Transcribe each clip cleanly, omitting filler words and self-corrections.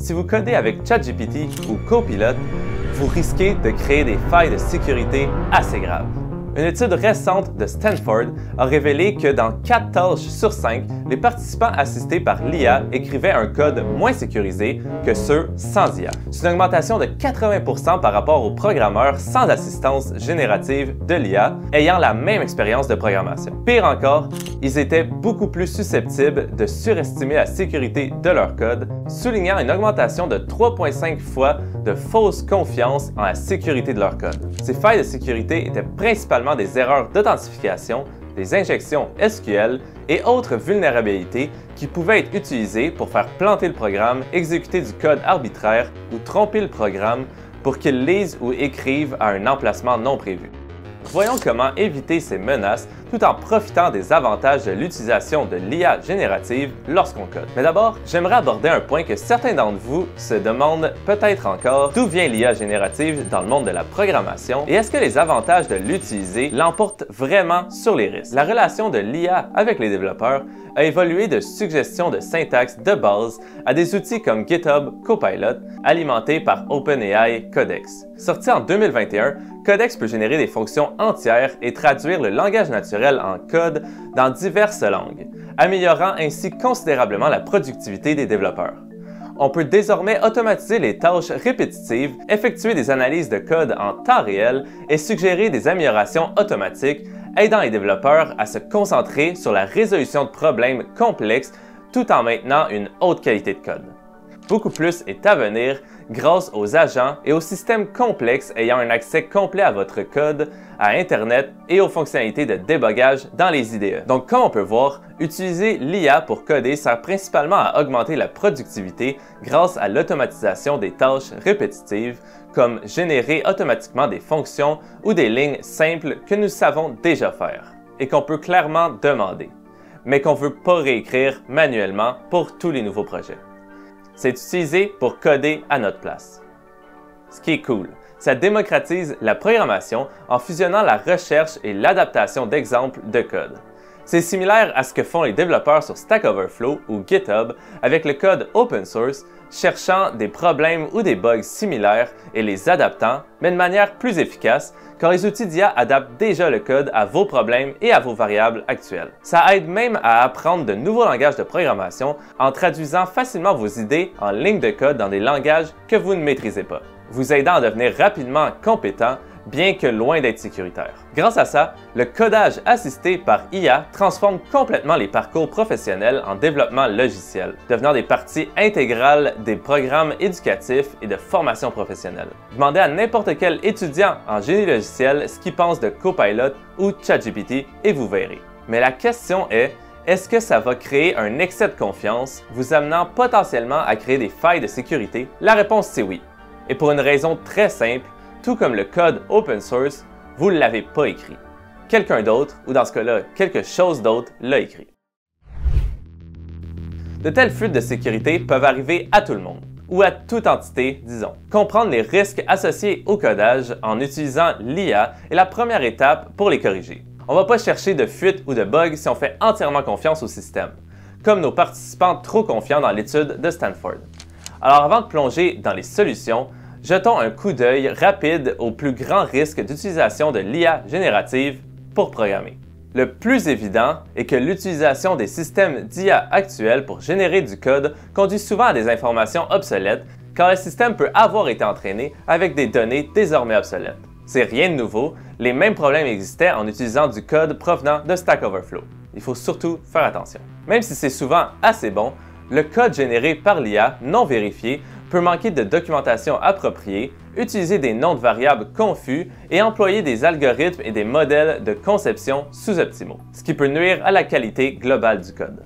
Si vous codez avec ChatGPT ou Copilot, vous risquez de créer des failles de sécurité assez graves. Une étude récente de Stanford a révélé que dans 4 tâches sur 5, les participants assistés par l'IA écrivaient un code moins sécurisé que ceux sans IA. C'est une augmentation de 80% par rapport aux programmeurs sans assistance générative de l'IA ayant la même expérience de programmation. Pire encore, ils étaient beaucoup plus susceptibles de surestimer la sécurité de leur code, soulignant une augmentation de 3,5 fois de fausse confiance en la sécurité de leur code. Ces failles de sécurité étaient principalement des erreurs d'authentification, des injections SQL et autres vulnérabilités qui pouvaient être utilisées pour faire planter le programme, exécuter du code arbitraire ou tromper le programme pour qu'il lise ou écrive à un emplacement non prévu. Voyons comment éviter ces menaces tout en profitant des avantages de l'utilisation de l'IA générative lorsqu'on code. Mais d'abord, j'aimerais aborder un point que certains d'entre vous se demandent peut-être encore: d'où vient l'IA générative dans le monde de la programmation et est-ce que les avantages de l'utiliser l'emportent vraiment sur les risques? La relation de l'IA avec les développeurs a évolué de suggestions de syntaxe de base à des outils comme GitHub Copilot, alimentés par OpenAI Codex. Sorti en 2021, Codex peut générer des fonctions entières et traduire le langage naturel en code dans diverses langues, améliorant ainsi considérablement la productivité des développeurs. On peut désormais automatiser les tâches répétitives, effectuer des analyses de code en temps réel et suggérer des améliorations automatiques, aidant les développeurs à se concentrer sur la résolution de problèmes complexes tout en maintenant une haute qualité de code. Beaucoup plus est à venir grâce aux agents et aux systèmes complexes ayant un accès complet à votre code, à Internet et aux fonctionnalités de débogage dans les IDE. Donc, comme on peut voir, utiliser l'IA pour coder sert principalement à augmenter la productivité grâce à l'automatisation des tâches répétitives, comme générer automatiquement des fonctions ou des lignes simples que nous savons déjà faire et qu'on peut clairement demander, mais qu'on ne veut pas réécrire manuellement pour tous les nouveaux projets. C'est utilisé pour coder à notre place. Ce qui est cool, ça démocratise la programmation en fusionnant la recherche et l'adaptation d'exemples de code. C'est similaire à ce que font les développeurs sur Stack Overflow ou GitHub avec le code open source, cherchant des problèmes ou des bugs similaires et les adaptant, mais de manière plus efficace, car les outils d'IA adaptent déjà le code à vos problèmes et à vos variables actuelles. Ça aide même à apprendre de nouveaux langages de programmation en traduisant facilement vos idées en lignes de code dans des langages que vous ne maîtrisez pas, vous aidant à devenir rapidement compétent, bien que loin d'être sécuritaire. Grâce à ça, le codage assisté par IA transforme complètement les parcours professionnels en développement logiciel, devenant des parties intégrales des programmes éducatifs et de formation professionnelle. Demandez à n'importe quel étudiant en génie logiciel ce qu'il pense de Copilot ou ChatGPT et vous verrez. Mais la question est-ce que ça va créer un excès de confiance, vous amenant potentiellement à créer des failles de sécurité? La réponse c'est oui. Et pour une raison très simple, tout comme le code open source, vous ne l'avez pas écrit. Quelqu'un d'autre, ou dans ce cas-là, quelque chose d'autre, l'a écrit. De telles fuites de sécurité peuvent arriver à tout le monde, ou à toute entité, disons. Comprendre les risques associés au codage en utilisant l'IA est la première étape pour les corriger. On ne va pas chercher de fuites ou de bugs si on fait entièrement confiance au système, comme nos participants trop confiants dans l'étude de Stanford. Alors avant de plonger dans les solutions, jetons un coup d'œil rapide aux plus grands risques d'utilisation de l'IA générative pour programmer. Le plus évident est que l'utilisation des systèmes d'IA actuels pour générer du code conduit souvent à des informations obsolètes, car le système peut avoir été entraîné avec des données désormais obsolètes. C'est rien de nouveau, les mêmes problèmes existaient en utilisant du code provenant de Stack Overflow. Il faut surtout faire attention. Même si c'est souvent assez bon, le code généré par l'IA non vérifié peut manquer de documentation appropriée, utiliser des noms de variables confus et employer des algorithmes et des modèles de conception sous-optimaux, ce qui peut nuire à la qualité globale du code.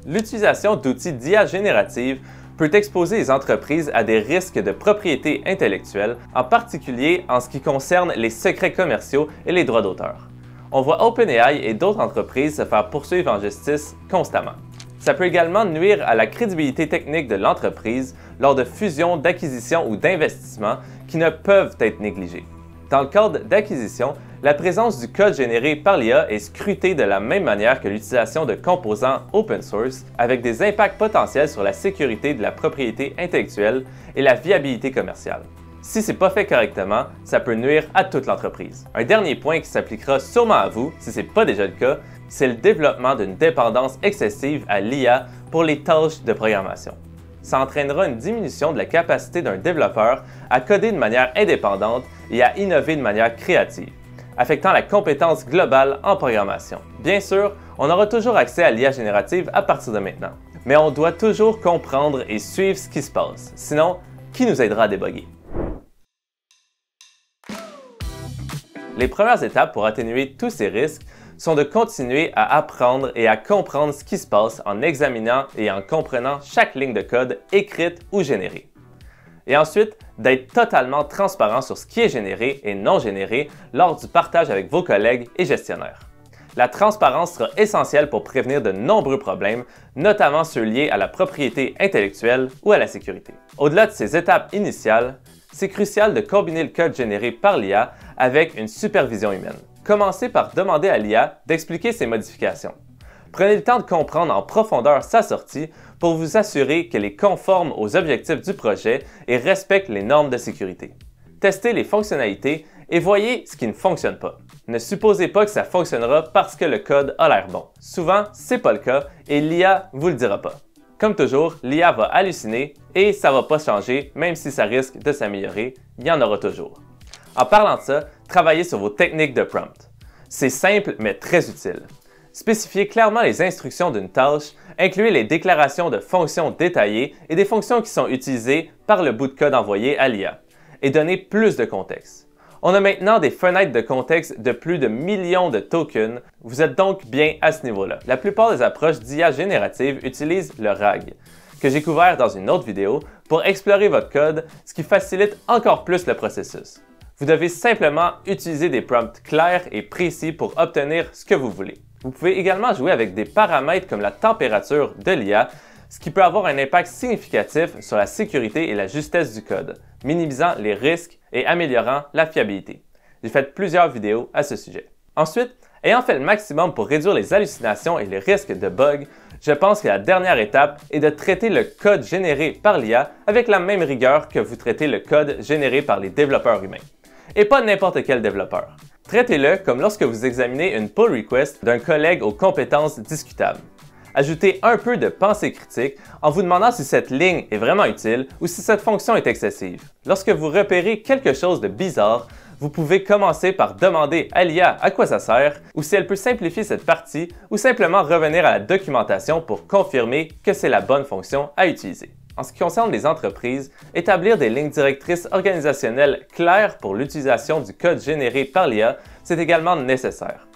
L'utilisation d'outils d'IA générative peut exposer les entreprises à des risques de propriété intellectuelle, en particulier en ce qui concerne les secrets commerciaux et les droits d'auteur. On voit OpenAI et d'autres entreprises se faire poursuivre en justice constamment. Ça peut également nuire à la crédibilité technique de l'entreprise lors de fusions, d'acquisitions ou d'investissements qui ne peuvent être négligés. Dans le cadre d'acquisition, La présence du code généré par l'IA est scrutée de la même manière que l'utilisation de composants open source, avec des impacts potentiels sur la sécurité de la propriété intellectuelle et la viabilité commerciale. Si ce n'est pas fait correctement, ça peut nuire à toute l'entreprise. Un dernier point qui s'appliquera sûrement à vous, si ce n'est pas déjà le cas, c'est le développement d'une dépendance excessive à l'IA pour les tâches de programmation. Ça entraînera une diminution de la capacité d'un développeur à coder de manière indépendante et à innover de manière créative, affectant la compétence globale en programmation. Bien sûr, on aura toujours accès à l'IA générative à partir de maintenant, mais on doit toujours comprendre et suivre ce qui se passe. Sinon, qui nous aidera à débugger? Les premières étapes pour atténuer tous ces risques sont de continuer à apprendre et à comprendre ce qui se passe en examinant et en comprenant chaque ligne de code écrite ou générée. Et ensuite, d'être totalement transparent sur ce qui est généré et non généré lors du partage avec vos collègues et gestionnaires. La transparence sera essentielle pour prévenir de nombreux problèmes, notamment ceux liés à la propriété intellectuelle ou à la sécurité. Au-delà de ces étapes initiales, c'est crucial de combiner le code généré par l'IA avec une supervision humaine. Commencez par demander à l'IA d'expliquer ses modifications. Prenez le temps de comprendre en profondeur sa sortie pour vous assurer qu'elle est conforme aux objectifs du projet et respecte les normes de sécurité. Testez les fonctionnalités et voyez ce qui ne fonctionne pas. Ne supposez pas que ça fonctionnera parce que le code a l'air bon. Souvent, c'est pas le cas et l'IA vous le dira pas. Comme toujours, l'IA va halluciner et ça va pas changer, même si ça risque de s'améliorer, il y en aura toujours. En parlant de ça, travaillez sur vos techniques de prompt. C'est simple mais très utile. Spécifiez clairement les instructions d'une tâche, incluez les déclarations de fonctions détaillées et des fonctions qui sont utilisées par le bout de code envoyé à l'IA, et donnez plus de contexte. On a maintenant des fenêtres de contexte de plus de millions de tokens, vous êtes donc bien à ce niveau-là. La plupart des approches d'IA générative utilisent le RAG, que j'ai couvert dans une autre vidéo, pour explorer votre code, ce qui facilite encore plus le processus. Vous devez simplement utiliser des prompts clairs et précis pour obtenir ce que vous voulez. Vous pouvez également jouer avec des paramètres comme la température de l'IA, ce qui peut avoir un impact significatif sur la sécurité et la justesse du code, minimisant les risques et améliorant la fiabilité. J'ai fait plusieurs vidéos à ce sujet. Ensuite, ayant fait le maximum pour réduire les hallucinations et les risques de bugs, je pense que la dernière étape est de traiter le code généré par l'IA avec la même rigueur que vous traitez le code généré par les développeurs humains. Et pas n'importe quel développeur. Traitez-le comme lorsque vous examinez une pull request d'un collègue aux compétences discutables. Ajoutez un peu de pensée critique en vous demandant si cette ligne est vraiment utile ou si cette fonction est excessive. Lorsque vous repérez quelque chose de bizarre, vous pouvez commencer par demander à l'IA à quoi ça sert ou si elle peut simplifier cette partie ou simplement revenir à la documentation pour confirmer que c'est la bonne fonction à utiliser. En ce qui concerne les entreprises, établir des lignes directrices organisationnelles claires pour l'utilisation du code généré par l'IA, c'est également nécessaire.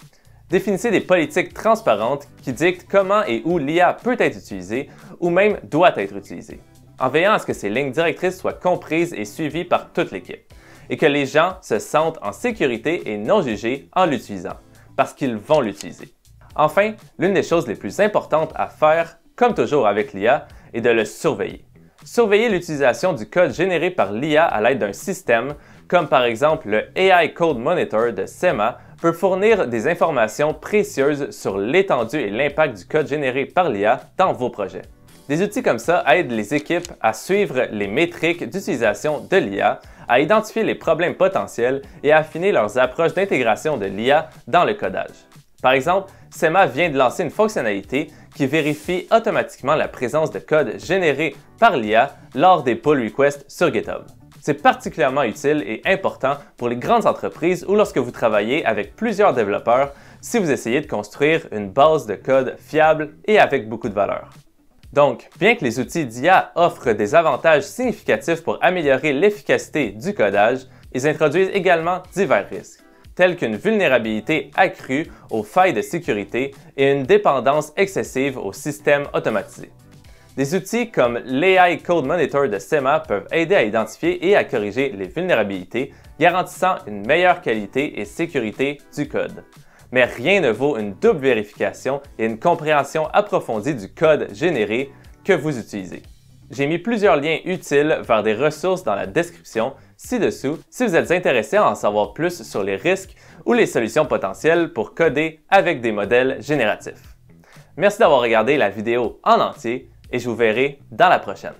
Définissez des politiques transparentes qui dictent comment et où l'IA peut être utilisée ou même doit être utilisée, en veillant à ce que ces lignes directrices soient comprises et suivies par toute l'équipe, et que les gens se sentent en sécurité et non jugés en l'utilisant, parce qu'ils vont l'utiliser. Enfin, l'une des choses les plus importantes à faire, comme toujours avec l'IA, est de le surveiller. Surveiller l'utilisation du code généré par l'IA à l'aide d'un système, comme par exemple le AI Code Monitor de SEMA, peut fournir des informations précieuses sur l'étendue et l'impact du code généré par l'IA dans vos projets. Des outils comme ça aident les équipes à suivre les métriques d'utilisation de l'IA, à identifier les problèmes potentiels et à affiner leurs approches d'intégration de l'IA dans le codage. Par exemple, SEMA vient de lancer une fonctionnalité qui vérifie automatiquement la présence de code généré par l'IA lors des pull requests sur GitHub. C'est particulièrement utile et important pour les grandes entreprises ou lorsque vous travaillez avec plusieurs développeurs si vous essayez de construire une base de code fiable et avec beaucoup de valeur. Donc, bien que les outils d'IA offrent des avantages significatifs pour améliorer l'efficacité du codage, ils introduisent également divers risques, tels qu'une vulnérabilité accrue aux failles de sécurité et une dépendance excessive aux systèmes automatisés. Des outils comme l'AI Code Monitor de SEMA peuvent aider à identifier et à corriger les vulnérabilités, garantissant une meilleure qualité et sécurité du code. Mais rien ne vaut une double vérification et une compréhension approfondie du code généré que vous utilisez. J'ai mis plusieurs liens utiles vers des ressources dans la description ci-dessous si vous êtes intéressé à en savoir plus sur les risques ou les solutions potentielles pour coder avec des modèles génératifs. Merci d'avoir regardé la vidéo en entier et je vous verrai dans la prochaine.